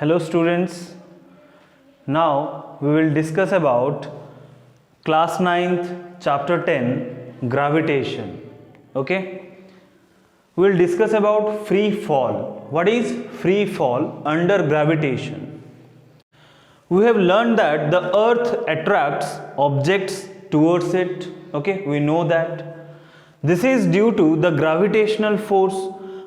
Hello students, now we will discuss about class 9th chapter 10 gravitation. Okay, we will discuss about free fall. What is free fall under gravitation? We have learned that the earth attracts objects towards it. Okay, we know that this is due to the gravitational force.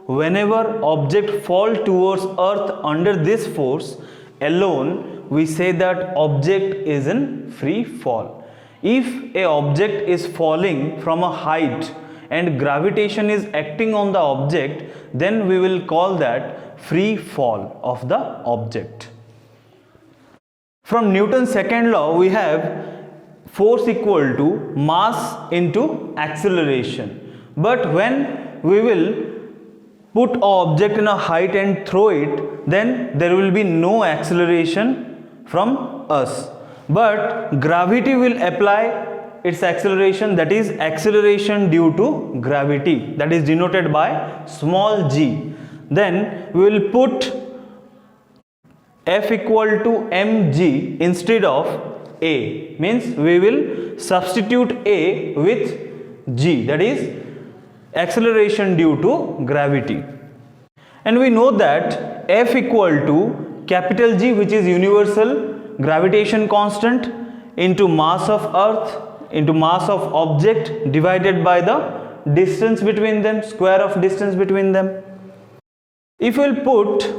Whenever object fall towards earth under this force alone, we say that object is in free fall. If a object is falling from a height and gravitation is acting on the object, then we will call that free fall of the object. From Newton's second law, we have force equal to mass into acceleration. But when we will put an object in a height and throw it, then there will be no acceleration from us. But gravity will apply its acceleration, that is acceleration due to gravity, that is denoted by small g. Then we will put F equal to mg instead of a, means we will substitute a with g, that is acceleration due to gravity. And we know that F equal to capital G, which is universal gravitation constant, into mass of earth into mass of object divided by the distance between them, square of distance between them. If we will put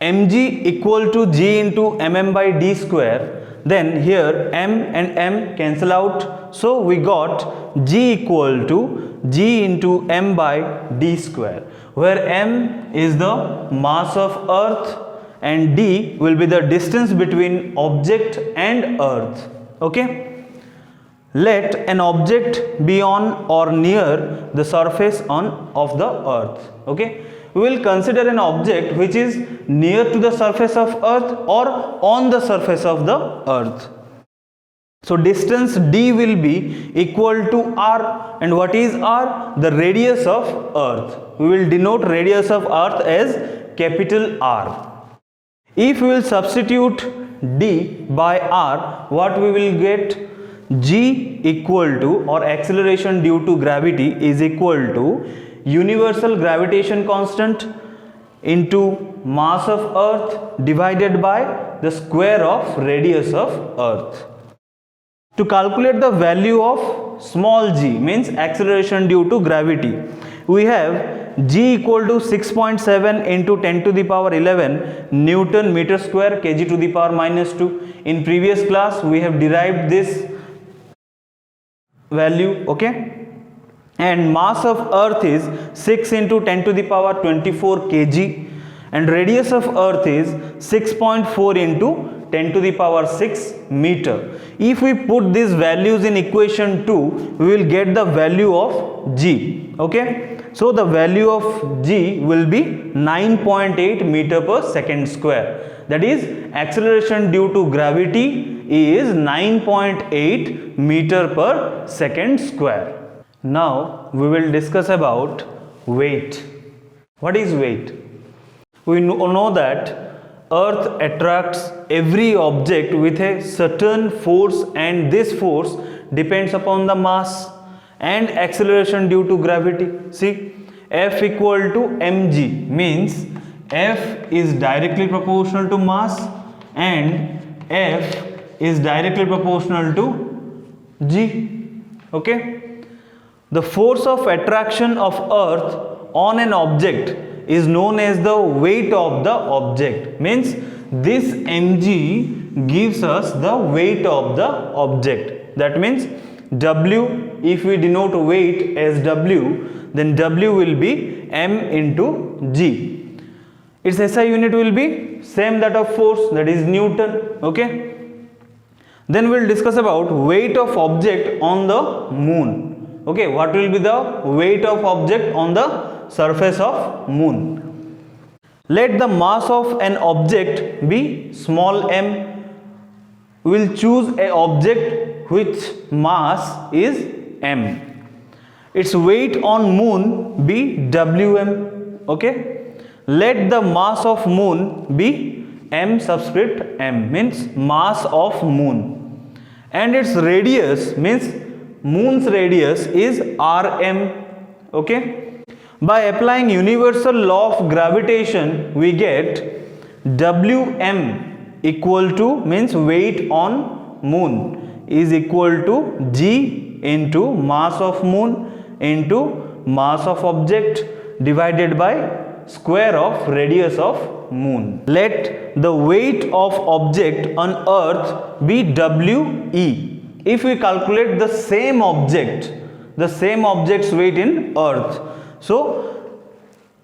mg equal to g into mm by d square, then here m and m cancel out, so we got g equal to g into m by d square, where m is the mass of earth and d will be the distance between object and earth. Okay, let an object be on or near the surface of the earth. Okay, we will consider an object which is near to the surface of earth or on the surface of the earth. So distance d will be equal to r, and what is r? The radius of earth. We will denote radius of earth as capital R. If we will substitute d by r, what we will get? G equal to, or acceleration due to gravity is equal to universal gravitation constant into mass of earth divided by the square of radius of earth. To calculate the value of small g, means acceleration due to gravity, we have g equal to 6.7 into 10 to the power 11 Newton meter square kg to the power minus 2. In previous class we have derived this value. Okay, and mass of earth is 6 into 10 to the power 24 kg, and radius of earth is 6.4 into 10 to the power 6 meter. If we put these values in equation 2, we will get the value of g. Okay, so the value of g will be 9.8 meter per second square, that is acceleration due to gravity is 9.8 meter per second square. Now we will discuss about weight. What is weight? We know that earth attracts every object with a certain force, and this force depends upon the mass and acceleration due to gravity. See, F equal to mg means F is directly proportional to mass and F is directly proportional to g. Okay, the force of attraction of earth on an object is known as the weight of the object, means this mg gives us the weight of the object. That means w, if we denote weight as w, then w will be m into g. Its SI unit will be same that of force, that is Newton. Okay, then we will discuss about weight of object on the moon. Okay, what will be the weight of object on the surface of moon? Let the mass of an object be small m. We will choose an object which mass is m. Its weight on moon be wm. Okay, let the mass of moon be m subscript m, means mass of moon, and its radius means moon's radius is rm. Okay, by applying universal law of gravitation we get Wm equal to, means weight on moon, is equal to g into mass of moon into mass of object divided by square of radius of moon. Let the weight of object on earth be We. If we calculate the same object's weight in earth, so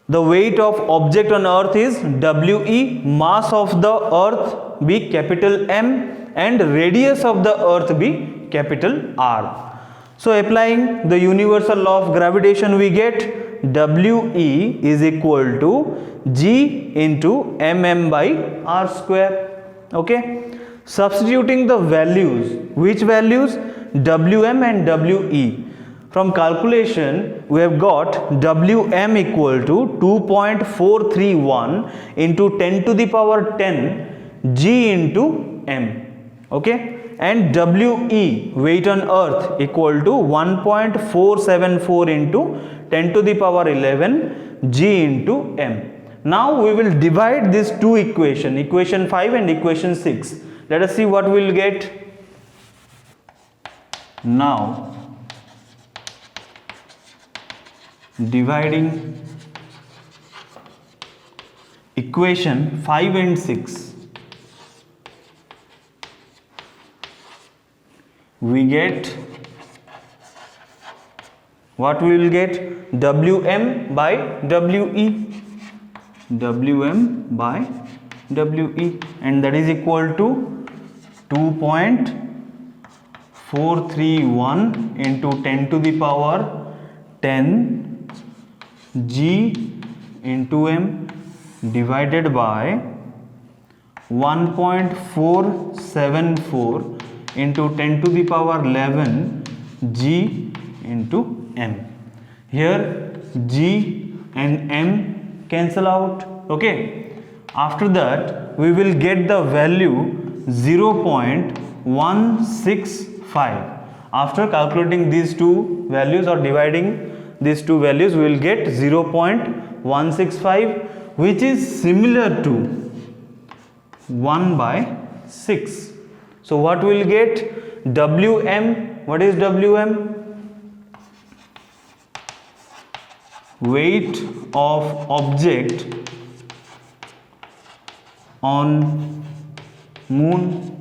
the weight of object on earth is We, mass of the earth be capital M, and radius of the earth be capital R. So applying the universal law of gravitation we get We is equal to G into mm by r square. Okay, substituting the values, which values? Wm and We. From calculation we have got Wm equal to 2.431 into 10 to the power 10 G into m. Okay, and We, weight on earth, equal to 1.474 into 10 to the power 11 G into m. Now we will divide these two equations, equation 5 and equation 6. Let us see what we will get. Now dividing equation 5 and 6, we get, what we will get? Wm by We, Wm by We, and that is equal to 2.431 into 10 to the power 10 G into m divided by 1.474 into 10 to the power 11 G into m. Here G and m cancel out. Okay, after that we will get the value 0.165. After calculating these two values or dividing these two values, we will get 0.165, which is similar to 1 by 6. So what we will get? Wm, what is Wm? Weight of object on moon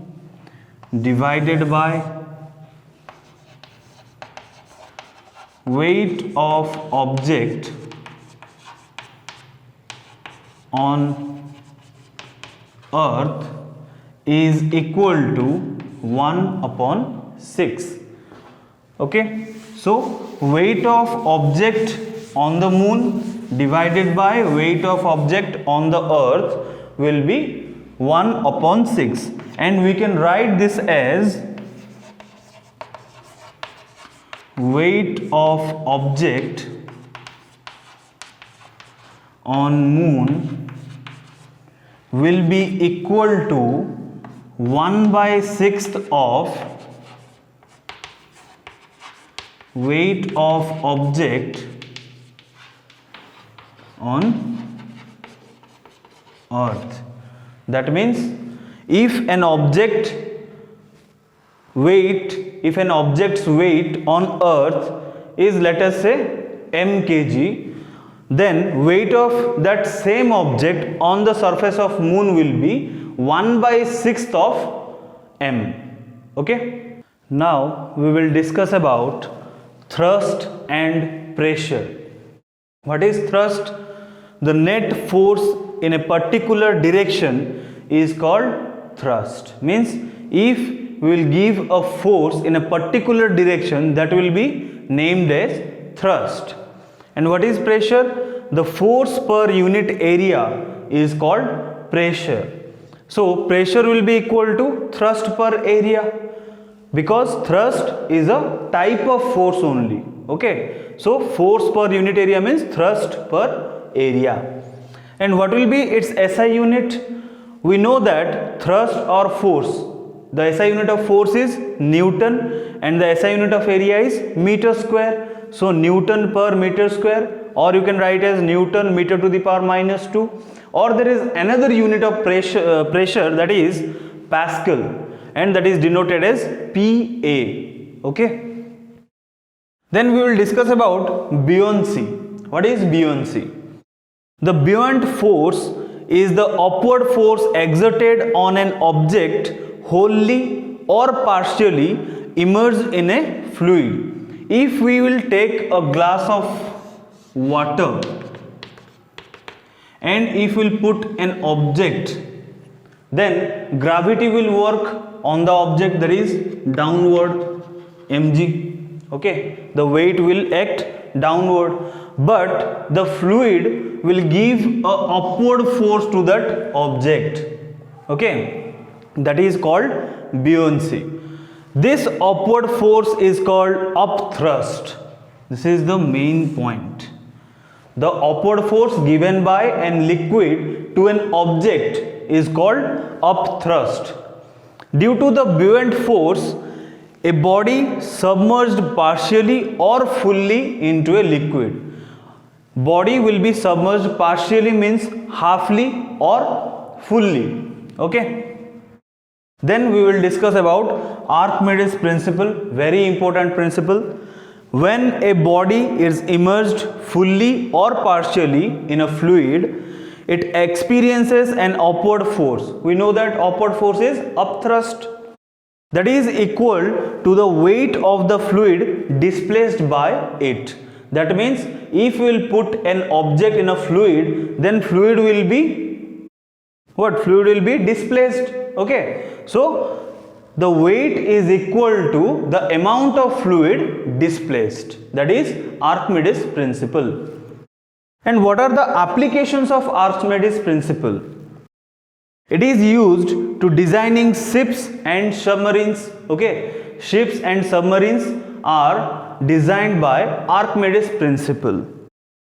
divided by weight of object on earth is equal to 1 upon 6. Okay, so weight of object on the moon divided by weight of object on the earth will be 1 upon 6, and we can write this as weight of object on moon will be equal to 1 by 6th of weight of object on earth. That means if an object's weight on earth is, let us say, m kg, then weight of that same object on the surface of moon will be 1 by 6th of m. Okay, now we will discuss about thrust and pressure. What is thrust? The net force in a particular direction is called thrust. Means if we will give a force in a particular direction, that will be named as thrust. And what is pressure? The force per unit area is called pressure. So pressure will be equal to thrust per area, because thrust is a type of force only. Okay, so force per unit area means thrust per area. And what will be its SI unit? We know that thrust or force, the SI unit of force is Newton and the SI unit of area is meter square. So Newton per meter square, or you can write as Newton meter to the power minus 2, or there is another unit of pressure that is Pascal, and that is denoted as PA. Okay. Then we will discuss about buoyancy. What is buoyancy? The buoyant force is the upward force exerted on an object wholly or partially immersed in a fluid. If we will take a glass of water and if we will put an object, then gravity will work on the object, that is downward mg. Okay, the weight will act downward, but the fluid will give a upward force to that object. Okay, that is called buoyancy. This upward force is called upthrust. This is the main point. The upward force given by a liquid to an object is called upthrust. Due to the buoyant force, a body submerged partially or fully into a liquid. Body will be submerged partially means halfly or fully. Okay. Then we will discuss about Archimedes principle, very important principle. When a body is immersed fully or partially in a fluid, it experiences an upward force. We know that upward force is upthrust, that is equal to the weight of the fluid displaced by it. That means if we will put an object in a fluid, then fluid will be what? Fluid will be displaced. Okay, so the weight is equal to the amount of fluid displaced. That is Archimedes principle. And what are the applications of Archimedes principle? It is used to designing ships and submarines. Okay, ships and submarines are designed by Archimedes principle.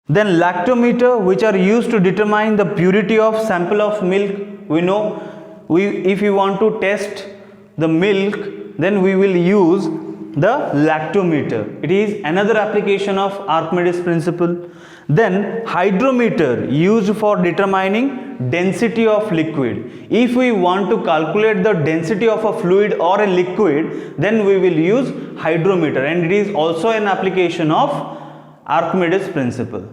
Then lactometer, which are used to determine the purity of sample of milk. We know if we want to test the milk, then we will use the lactometer. It is another application of Archimedes principle. Then hydrometer, used for determining density of liquid. If we want to calculate the density of a fluid or a liquid, then we will use hydrometer, and it is also an application of Archimedes principle.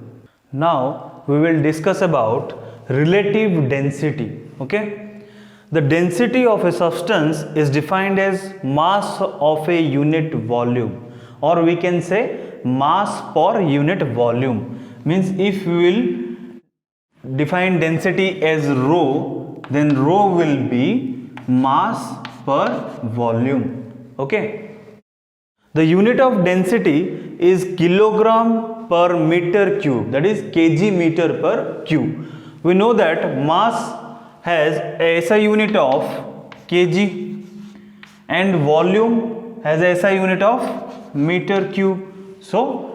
Now we will discuss about relative density. Okay. The density of a substance is defined as mass of a unit volume, or we can say mass per unit volume. Means if we will define density as rho, then rho will be mass per volume. Okay. The unit of density is kilogram per meter cube, that is kg meter per cube. We know that mass has a SI unit of kg and volume has a SI unit of meter cube. So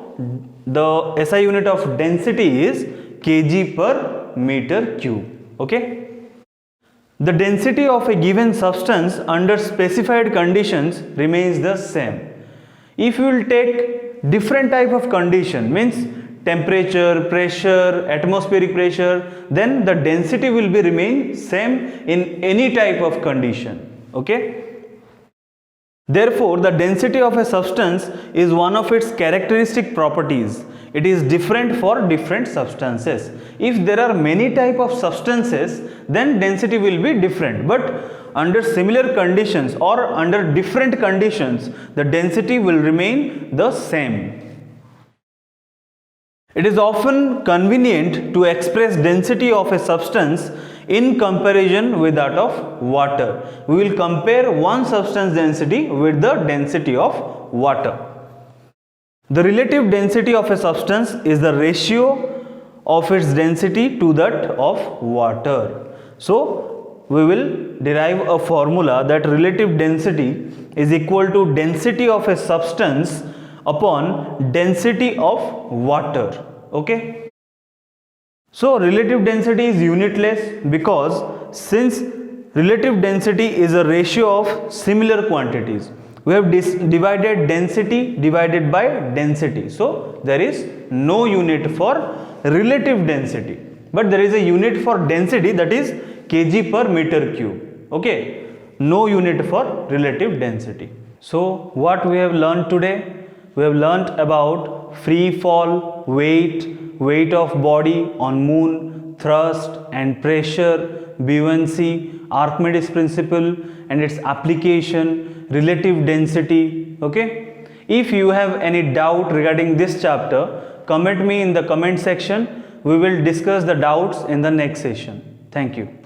the SI unit of density is kg per meter cube. Okay. The density of a given substance under specified conditions remains the same. If you will take different type of condition, means temperature, pressure, atmospheric pressure, then the density will be remain same in any type of condition. Okay. Therefore, the density of a substance is one of its characteristic properties. It is different for different substances. If there are many type of substances, then density will be different. But under similar conditions or under different conditions, the density will remain the same. It is often convenient to express density of a substance in comparison with that of water. We will compare one substance density with the density of water. The relative density of a substance is the ratio of its density to that of water. So we will derive a formula that relative density is equal to density of a substance upon density of water. Okay. So relative density is unitless because since relative density is a ratio of similar quantities, we have divided density divided by density. So there is no unit for relative density, but there is a unit for density, that is kg per meter cube. Okay, no unit for relative density. So what we have learned today? We have learnt about free fall, weight of body on moon, thrust and pressure, buoyancy, Archimedes principle and its application, relative density. Okay, if you have any doubt regarding this chapter, comment me in the comment section. We will discuss the doubts in the next session. Thank you.